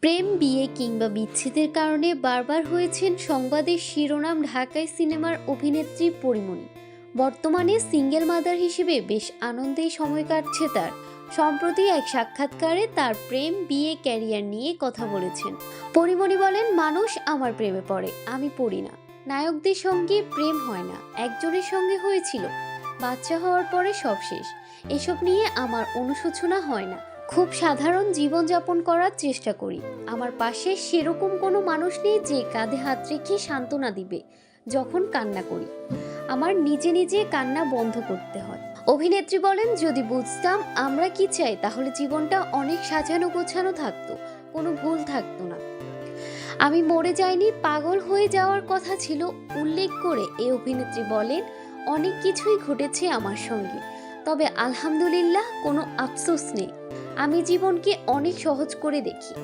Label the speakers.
Speaker 1: প্রেম, বিয়ে কিংবা বিচ্ছেদের কারণে বারবার হয়েছেন সংবাদের শিরোনাম ঢাকাই সিনেমার অভিনেত্রী পরীমনি। বর্তমানে সিঙ্গেল মাদার হিসেবে বেশ আনন্দেই সময় কাটছে তার। সম্প্রতি এক সাক্ষাৎকারে তার প্রেম, বিয়ে, ক্যারিয়ার নিয়ে কথা বলেছেন পরীমনি। বলেন, মানুষ আমার প্রেমে পড়ে, আমি পড়ি না। নায়কদের সঙ্গে প্রেম হয় না, একজনের সঙ্গে হয়েছিল, বাচ্চা হওয়ার পরে সব শেষ। এসব নিয়ে আমার অনুশোচনা হয় না। খুব সাধারণ জীবনযাপন করার চেষ্টা করি। আমার পাশে সেরকম কোনো মানুষ নেই যে কাঁধে হাত রেখে সান্ত্বনা দিবে যখন কান্না করি। আমার নিজে নিজে কান্না বন্ধ করতে হয়। অভিনেত্রী বলেন, যদি বুঝতাম আমরা কি চাই তাহলে জীবনটা অনেক সাজানো গোছানো থাকতো, কোনো ভুল থাকতো না। আমি মরে যাইনি, পাগল হয়ে যাওয়ার কথা ছিল উল্লেখ করে এই অভিনেত্রী বলেন, অনেক কিছুই ঘটেছে আমার সঙ্গে, তবে আলহামদুলিল্লাহ কোনো আফসোস নেই। আমি জীবনকে অনেক সহজ করে দেখি।